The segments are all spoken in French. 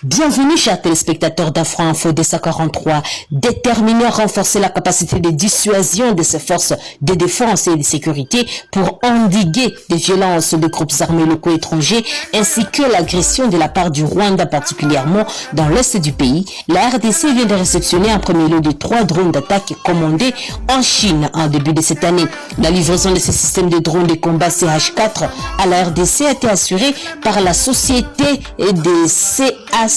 Bienvenue chers téléspectateurs d'Afro Info DESA 43, déterminés à renforcer la capacité de dissuasion de ces forces de défense et de sécurité pour endiguer les violences des groupes armés locaux étrangers ainsi que l'agression de la part du Rwanda particulièrement dans l'est du pays. La RDC vient de réceptionner un premier lot de 3 drones d'attaque commandés en Chine en début de cette année. La livraison de ces systèmes de drones de combat CH4 à la RDC a été assurée par la société des CACS.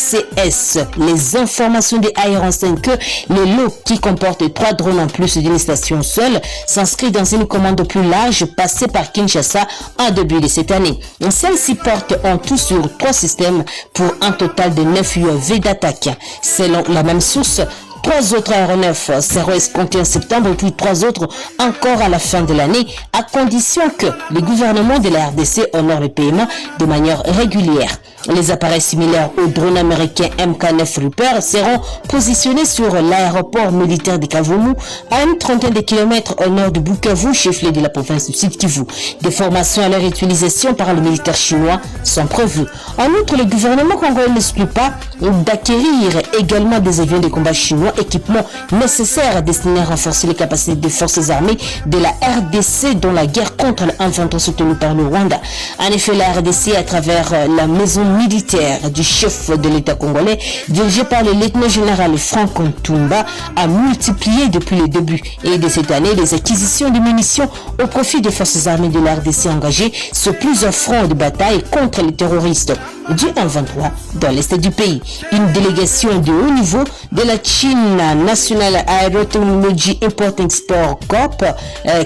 Les informations de AR enseignent que le lot qui comporte 3 drones en plus d'une station seule s'inscrit dans une commande plus large passée par Kinshasa en début de cette année. Celle-ci porte en tout sur 3 systèmes pour un total de 9 UAV d'attaque. Selon la même source, 3 autres aéronefs seront escomptés en septembre et puis 3 autres encore à la fin de l'année, à condition que le gouvernement de la RDC honore le paiement de manière régulière. Les appareils similaires aux drones américains MK9 Reaper seront positionnés sur l'aéroport militaire de Kavumu, à une trentaine de kilomètres au nord de Bukavu, chef-lieu de la province du Sud Kivu. Des formations à leur utilisation par le militaire chinois sont prévues. En outre, le gouvernement congolais n'exclut pas d'acquérir également des avions de combat chinois, équipements nécessaires destinés à renforcer les capacités des forces armées de la RDC dans la guerre contre l'infanterie soutenue par le Rwanda. En effet, la RDC, à travers la maison militaire du chef de l'État congolais, dirigé par le lieutenant-général Franck Ntumba, a multiplié depuis le début et de cette année les acquisitions de munitions au profit des forces armées de la RDC engagées sur plusieurs fronts de bataille contre les terroristes du M23 dans l'est du pays. Une délégation de haut niveau de la China National Aerotechnology Import Export Corp,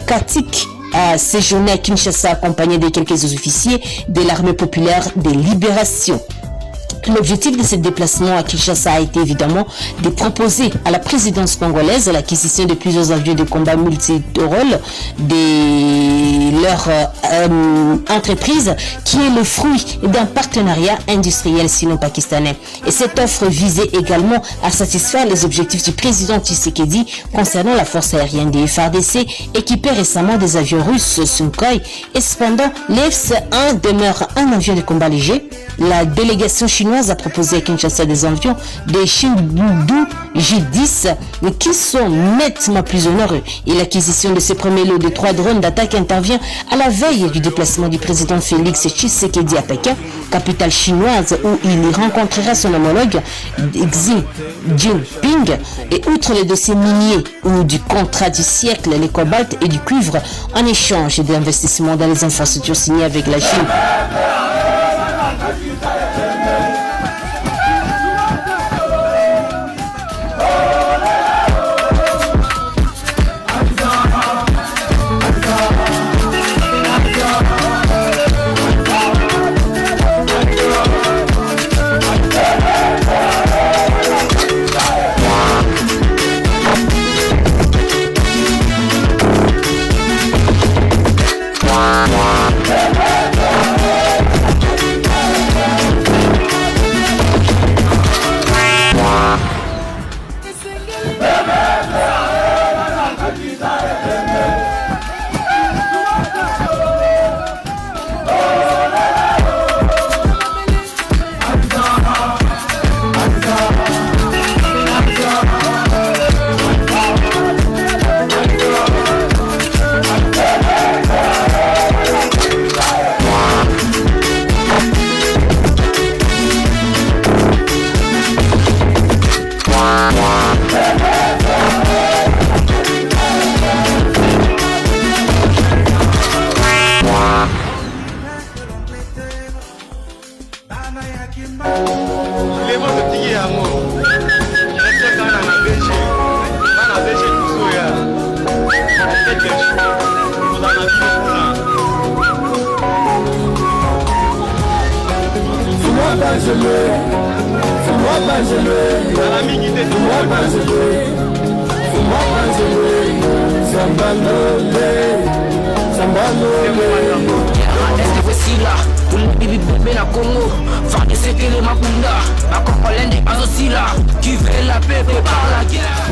CATIC, a séjourné à Kinshasa accompagné de quelques officiers de l'armée populaire de libération. L'objectif de ce déplacement à Kinshasa a été évidemment de proposer à la présidence congolaise l'acquisition de plusieurs avions de combat multirôles de leur entreprise qui est le fruit d'un partenariat industriel sino-pakistanais. Et cette offre visait également à satisfaire les objectifs du président Tshisekedi concernant la force aérienne des FARDC équipée récemment des avions russes Sukhoi. Et cependant, l'F-1 demeure un avion de combat léger. La délégation chinoise a proposé à Kinshasa des avions de Chengdu J-10 qui sont nettement plus onéreux. Et l'acquisition de ce premier lot de 3 drones d'attaque intervient à la veille du déplacement du président Félix Tshisekedi à Pékin, capitale chinoise où il rencontrera son homologue Xi Jinping. Et outre les dossiers miniers ou du contrat du siècle, les cobalt et du cuivre en échange d'investissements dans les infrastructures signées avec la Chine. Qui fait la paix par la guerre.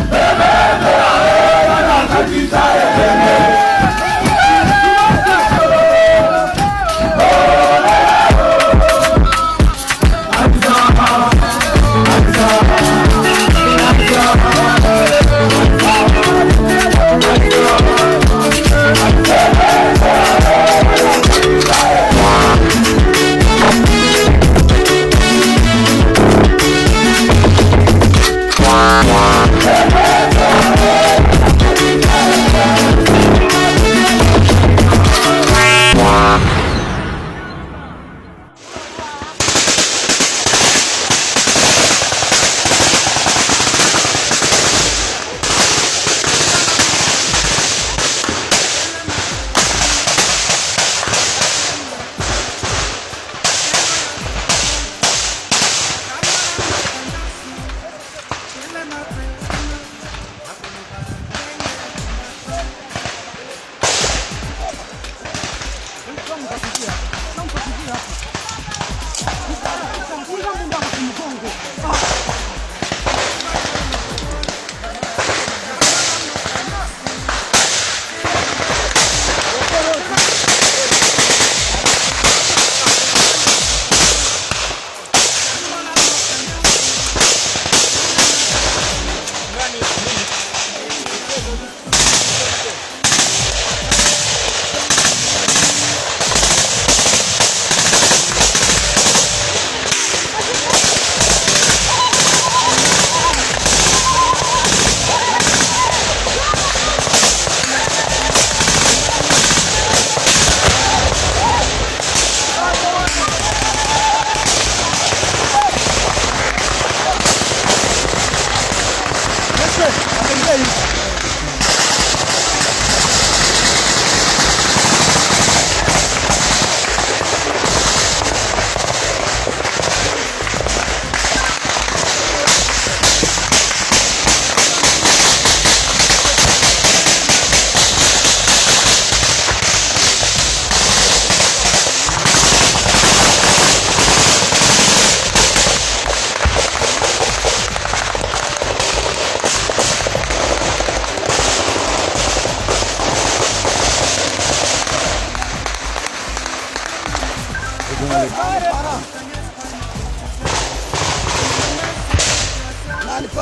Le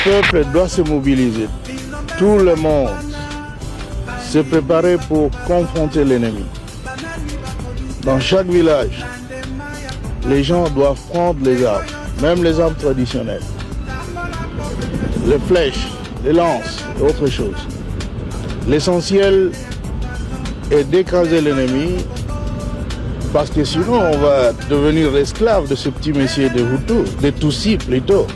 peuple doit se mobiliser. Tout le monde se préparer pour confronter l'ennemi. Dans chaque village, les gens doivent prendre les armes, même les armes traditionnelles. Les flèches, les lances et autre chose. L'essentiel est d'écraser l'ennemi parce que sinon on va devenir esclave de ce petit messier de Hutu, de Tutsi plutôt.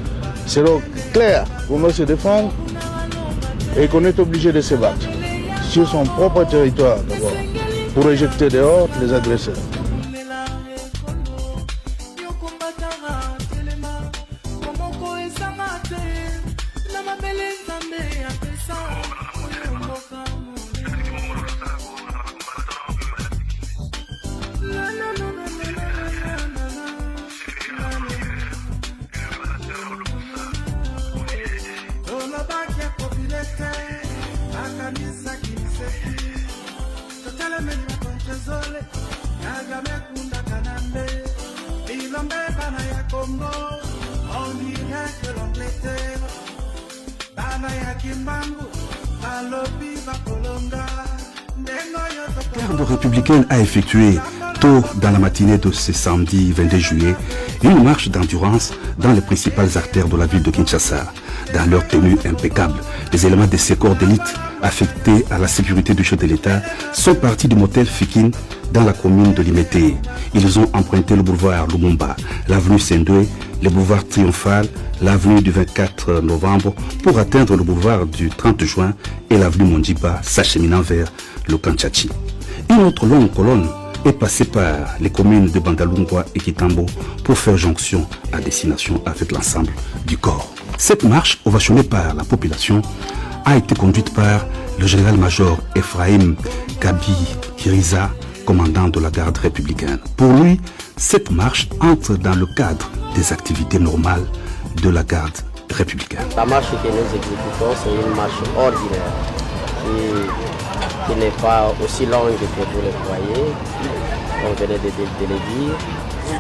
C'est donc clair qu'on doit se défendre et qu'on est obligé de se battre sur son propre territoire d'abord pour éjecter dehors les agresseurs. La garde républicaine a effectué tôt dans la matinée de ce samedi 22 juillet une marche d'endurance dans les principales artères de la ville de Kinshasa. Dans leur tenue impeccable, les éléments de ces corps d'élite affectés à la sécurité du chef de l'État sont partis du motel Fikine dans la commune de Limete. Ils ont emprunté le boulevard Lumumba, l'avenue Sendwe, le boulevard Triomphal, l'avenue du 24 novembre pour atteindre le boulevard du 30 juin et l'avenue Mondiba s'acheminant vers le Kanchachi. Une autre longue colonne est passée par les communes de Bandalungwa et Kitambo pour faire jonction à destination avec l'ensemble du corps. Cette marche, ovationnée par la population, a été conduite par le général-major Ephraim Kabi Kiriza, commandant de la garde républicaine. Pour lui, cette marche entre dans le cadre des activités normales de la garde républicaine. La marche que nous exécutons, c'est une marche ordinaire qui n'est pas aussi longue que vous le voyez, on venait de le dire.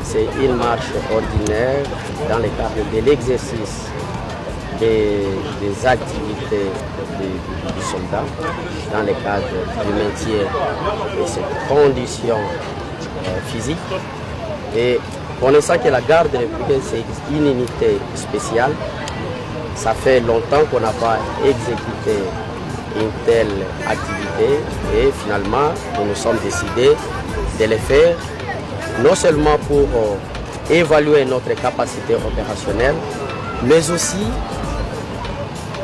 C'est une marche ordinaire dans le cadre de l'exercice des activités du soldat, dans le cadre du maintien de cette condition physique. Et connaissant que la garde républicaine, c'est une unité spéciale, ça fait longtemps qu'on n'a pas exécuté une telle activité et finalement nous nous sommes décidés de le faire non seulement pour évaluer notre capacité opérationnelle, mais aussi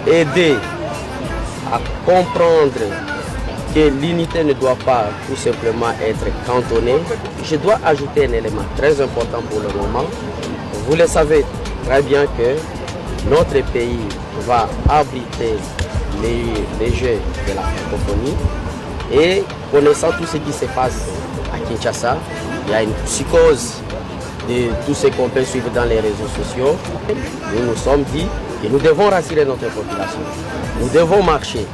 aider à comprendre que l'unité ne doit pas tout simplement être cantonnée. Je dois ajouter un élément très important pour le moment. Vous le savez très bien que notre pays va abriter les Jeux de la francophonie et connaissant tout ce qui se passe à Kinshasa, il y a une psychose de tout ce qu'on peut suivre dans les réseaux sociaux. Nous nous sommes dit que nous devons rassurer notre population. Nous devons marcher,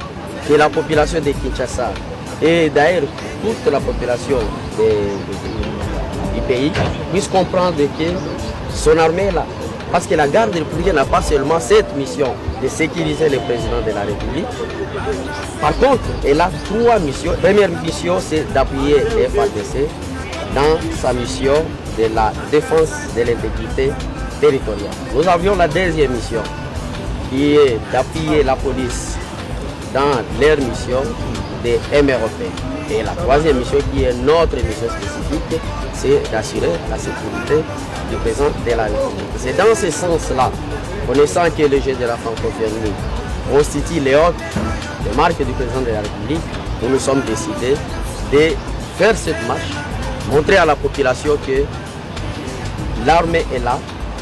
que la population de Kinshasa et d'ailleurs toute la population du pays puisse comprendre que son armée est là. Parce que la garde républicaine n'a pas seulement cette mission de sécuriser le président de la République. Par contre, elle a 3 missions. La première mission, c'est d'appuyer les FARDC dans sa mission de la défense de l'intégrité territoriale. Nous avions la deuxième mission, qui est d'appuyer la police dans leur mission de MROP. Et la troisième mission, qui est notre mission spécifique, c'est d'assurer la sécurité du président de la République. C'est dans ce sens-là, connaissant que le jeu de la francophonie constitue les marques du président de la République, nous nous sommes décidés de faire cette marche, montrer à la population que l'armée est là,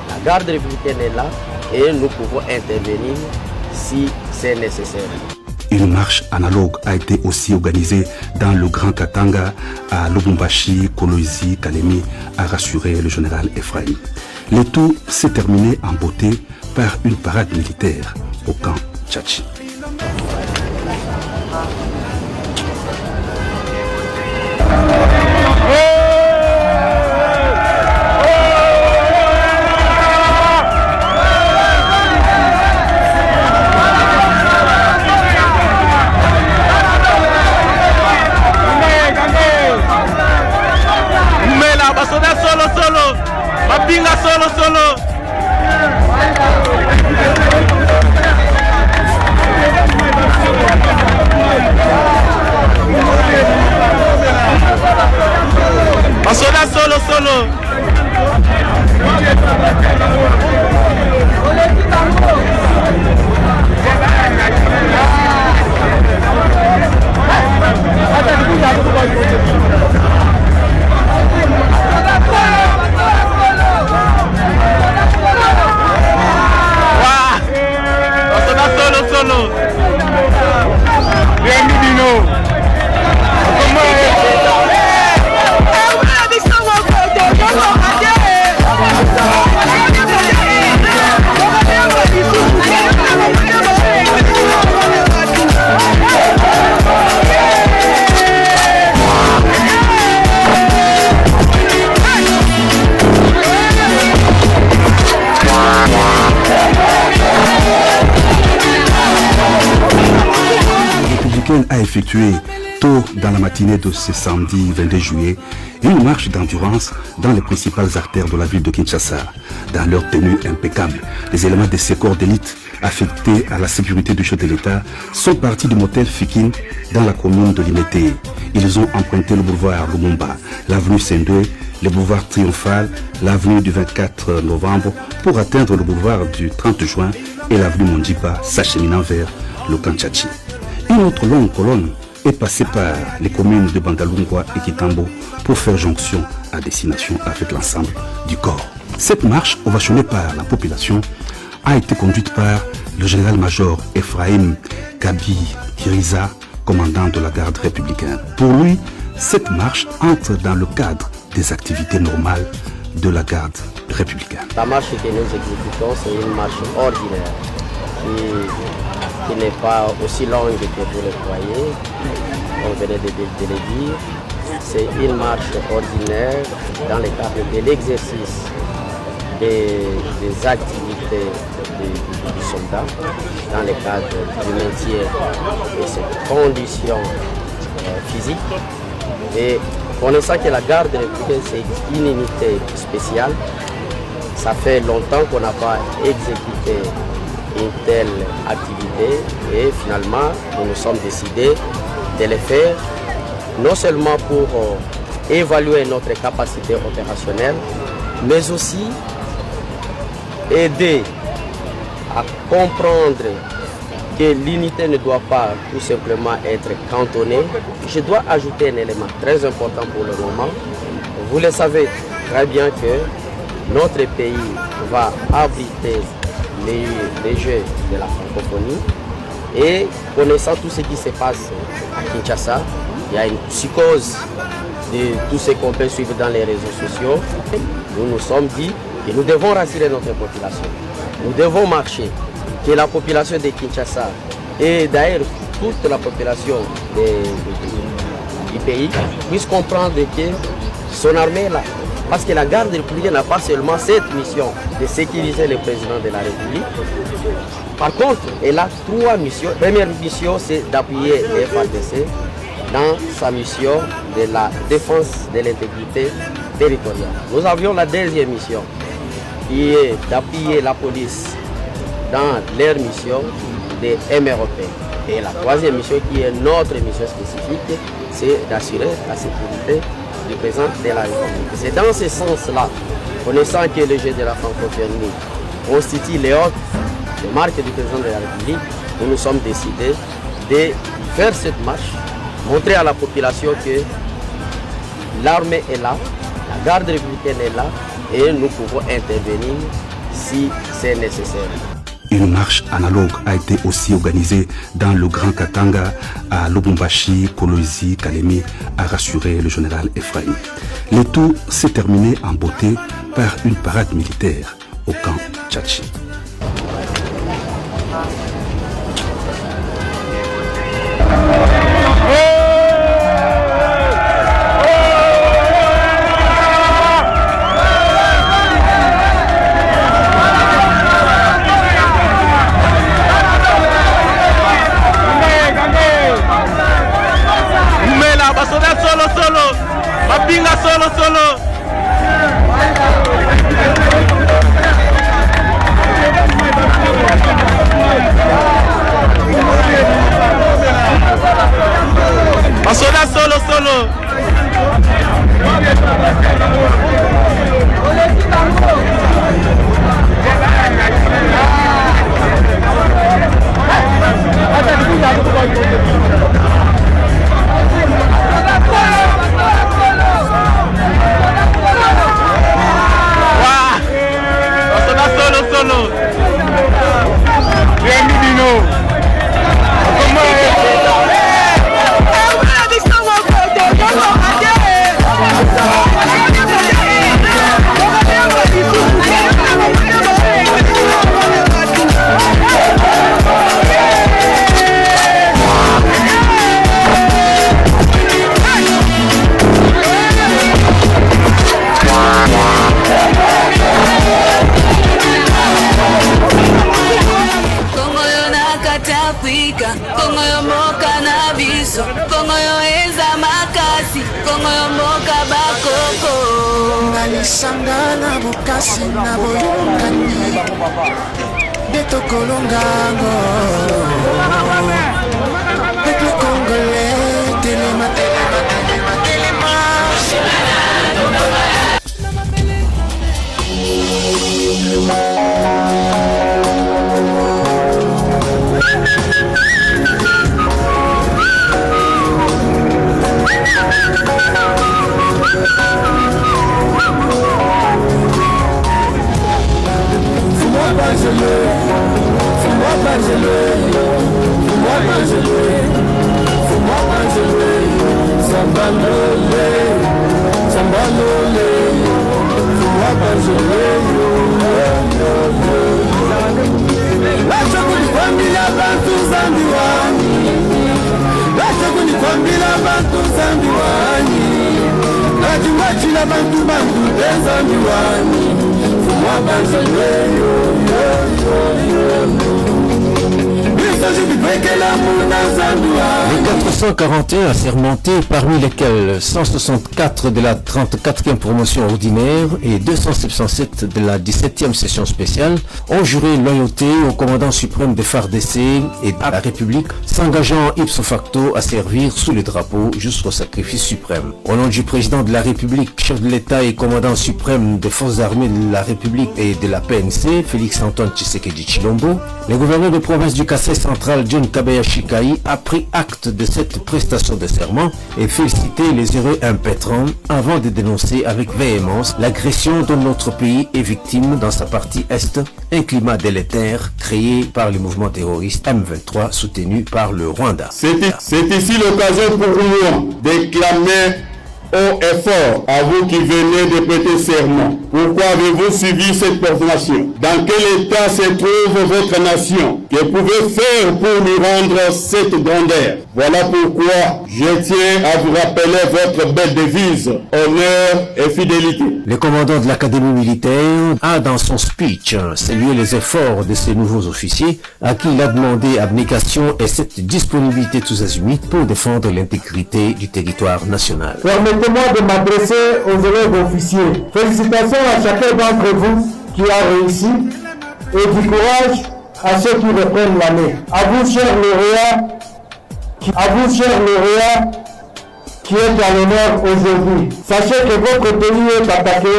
la garde républicaine est là et nous pouvons intervenir si c'est nécessaire. Une marche analogue a été aussi organisée dans le Grand Katanga à Lubumbashi, Kolwezi, Kalemi, a rassuré le général Ephraim. Le tout s'est terminé en beauté par une parade militaire au camp Tchatchi. A effectué tôt dans la matinée de ce samedi 22 juillet une marche d'endurance dans les principales artères de la ville de Kinshasa. Dans leur tenue impeccable, les éléments de ces corps d'élite affectés à la sécurité du chef de l'État sont partis du motel Fikin dans la commune de Limete. Ils ont emprunté le boulevard Lumumba, l'avenue Saint-Denis, le boulevard Triomphal, l'avenue du 24 novembre pour atteindre le boulevard du 30 juin et l'avenue Mondipa s'acheminant vers le camp Tchatchi. Une autre longue colonne est passée par les communes de Bandalungwa et Kitambo pour faire jonction à destination avec l'ensemble du corps. Cette marche, ovationnée par la population, a été conduite par le général-major Ephraim Kabi Kiriza, commandant de la garde républicaine. Pour lui, cette marche entre dans le cadre des activités normales de la garde républicaine. La marche que nous exécutons, c'est une marche ordinaire qui n'est pas aussi longue que vous le croyez, on venait de le dire. C'est une marche ordinaire dans le cadre de l'exercice des activités du soldat, dans le cadre du maintien de ses conditions physiques. Et connaissant que la garde républicaine, c'est une unité spéciale, ça fait longtemps qu'on n'a pas exécuté une telle activité et finalement nous nous sommes décidés de le faire non seulement pour évaluer notre capacité opérationnelle mais aussi aider à comprendre que l'unité ne doit pas tout simplement être cantonnée. Je dois ajouter un élément très important pour le moment. Vous le savez très bien que notre pays va abriter les Jeux de la francophonie et connaissant tout ce qui se passe à Kinshasa, il y a une psychose de tout ce qu'on peut suivre dans les réseaux sociaux. Nous nous sommes dit que nous devons rassurer notre population. Nous devons marcher, que la population de Kinshasa et d'ailleurs toute la population du pays puisse comprendre que son armée est là. Parce que la garde républicaine n'a pas seulement cette mission de sécuriser le président de la République. Par contre, elle a 3 missions. La première mission, c'est d'appuyer les FARDC dans sa mission de la défense de l'intégrité territoriale. Nous avions la deuxième mission, qui est d'appuyer la police dans leur mission de MROP. Et la troisième mission, qui est notre mission spécifique, c'est d'assurer la sécurité du président de la République. C'est dans ce sens-là, connaissant que le jeu de la francophonie constitue les marques du président de la République, nous nous sommes décidés de faire cette marche, montrer à la population que l'armée est là, la garde républicaine est là et nous pouvons intervenir si c'est nécessaire. Une marche analogue a été aussi organisée dans le Grand Katanga à Lubumbashi, Kolwezi, Kalemi, a rassuré le général Ephraim. Le tout s'est terminé en beauté par une parade militaire au camp Tchatchi. Les 441 assermentés, parmi lesquels 164 de la 34e promotion ordinaire et 277 de la 17e session spéciale, ont juré loyauté au commandant suprême des FARDC et à la République, s'engageant ipso facto à servir sous le drapeau jusqu'au sacrifice suprême. Au nom du président de la République, chef de l'État et commandant suprême des forces armées de la République et de la PNC, Félix-Antoine Tshisekedi Tshilombo, le gouverneur de province du Kasaï central, John Kabeya Shikai, a pris acte de cette prestation de serment et félicité les heureux impétrants avant de dénoncer avec véhémence l'agression dont notre pays est victime dans sa partie est, un climat délétère créé par le mouvement terroriste M23 soutenu par le Rwanda. C'est ici l'occasion pour nous de clamer haut et fort à vous qui venez de prêter serment. Pourquoi avez-vous suivi cette proclamation? Dans quel état se trouve votre nation? Que pouvez-vous faire pour lui rendre cette grandeur? Voilà pourquoi je tiens à vous rappeler votre belle devise, honneur et fidélité. Le commandant de l'académie militaire a dans son speech salué les efforts de ces nouveaux officiers à qui il a demandé abnégation et cette disponibilité tous azimuts pour défendre l'intégrité du territoire national. Permettez-moi de m'adresser aux élèves officiers. Félicitations à chacun d'entre vous qui a réussi et du courage à ceux qui reprennent l'année. À vous, chers lauréats, qui est à l'honneur aujourd'hui. Sachez que votre pays est attaqué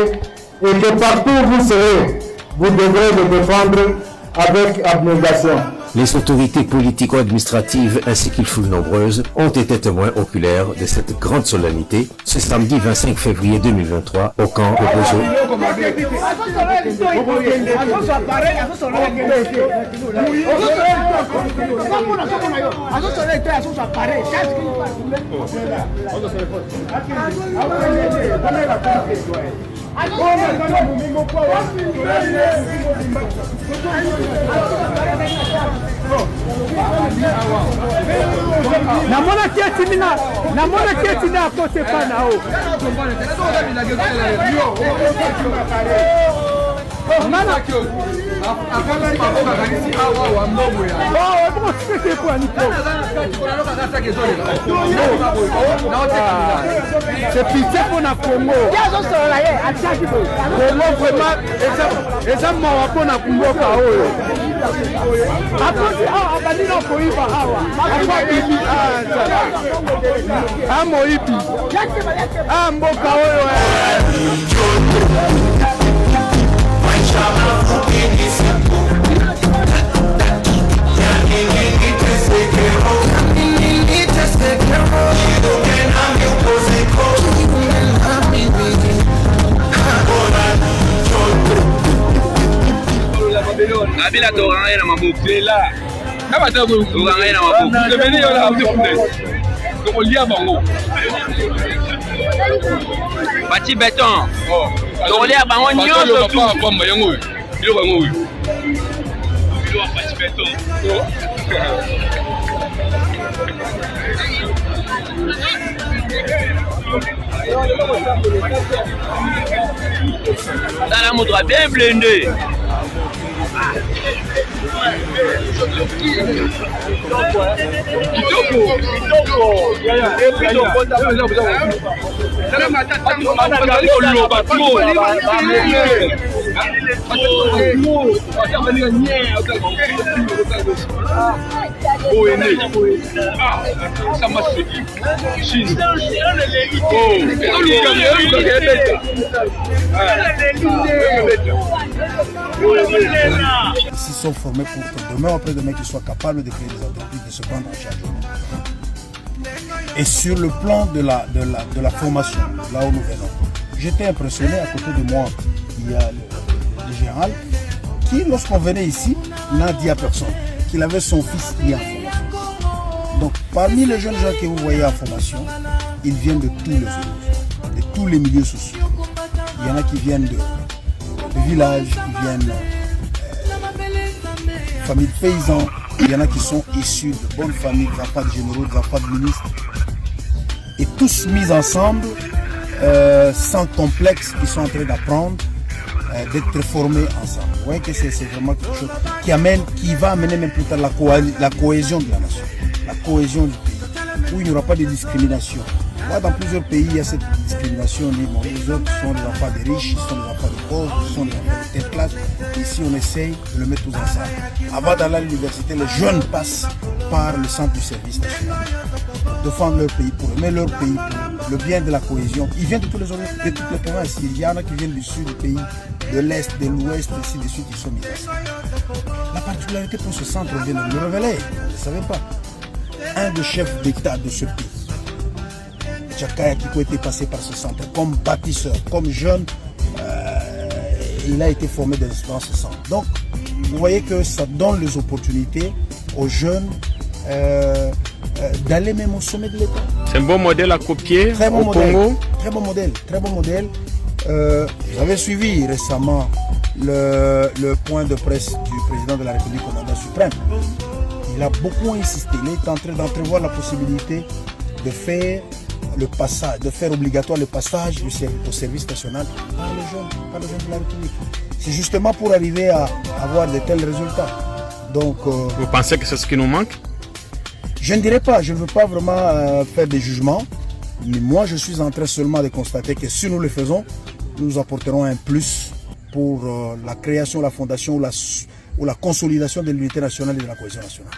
et que partout où vous serez, vous devrez le défendre avec abnégation. Les autorités politico-administratives ainsi qu'une foule nombreuse ont été témoins oculaires de cette grande solennité ce samedi 25 février 2023 au camp de Bozo. namona keti na kote pa nao c'est pitié pour na Congo. Congo vraiment eza mawa pour na kumboka oyo. Akosi abandina koiba hawa. Akobibi amoibi. Mboka oyo. Abila toranga na maboko là na bata ko toranga na maboko le beni yo la abdi funde ko lia bango bati béton ko lia bango nyoso tu pa bomba yango yo bango yo bati béton dans la moto bien blindé. S'ils sont formés pour que demain après demain qu'ils soient capables de créer des entreprises, de se prendre en charge. Et sur le plan de la formation, là où nous venons, j'étais impressionné. À côté de moi, il y a le général qui, lorsqu'on venait ici, n'a dit à personne qu'il avait son fils lié en formation. Donc parmi les jeunes gens que vous voyez en formation, ils viennent de tous les horizons, de tous les milieux sociaux. Il y en a qui viennent de villages, qui viennent de familles de paysans, il y en a qui sont issus de bonnes familles, des enfants de généraux, des enfants de ministres. Et tous mis ensemble, sans complexe, ils sont en train d'apprendre, d'être formés ensemble. Vous voyez que c'est vraiment quelque chose qui va amener même plus tard la cohésion de la nation, la cohésion du pays, où il n'y aura pas de discrimination. Moi, dans plusieurs pays, il y a cette discrimination. Les autres sont les enfants des riches, ils sont les enfants des pauvres, ils sont les enfants de telle classe. Ici, on essaye de le mettre tous ensemble. Avant d'aller à l'université, les jeunes passent par le centre du service national. Défendre leur pays, pour aimer leur pays, pour le bien de la cohésion. Ils viennent de tous les horizons, de toutes les provinces. Il y en a qui viennent du sud du pays, de l'est, de l'ouest, ainsi de suite, ils sont mis ensemble. La particularité pour ce centre, on vient de le révéler, vous ne savez pas. Un des chefs d'État de ce pays, Jakaya Kikou, était passé par ce centre comme bâtisseur, comme jeune, il a été formé dans ce centre. Donc, vous voyez que ça donne les opportunités aux jeunes d'aller même au sommet de l'État. C'est un bon modèle à copier très bon au modèle, Congo. Très bon modèle, très bon modèle. Vous avez suivi récemment le point de presse du président de la République, commandant suprême. Il a beaucoup insisté, il est en train d'entrevoir la possibilité de faire le passage, de faire obligatoire le passage au service national par les jeunes de la République. C'est justement pour arriver à avoir de tels résultats. Donc, vous pensez que c'est ce qui nous manque? Je ne dirais pas, je ne veux pas vraiment faire des jugements, mais moi je suis en train seulement de constater que si nous le faisons, nous apporterons un plus pour la création, la fondation ou la consolidation de l'unité nationale et de la cohésion nationale.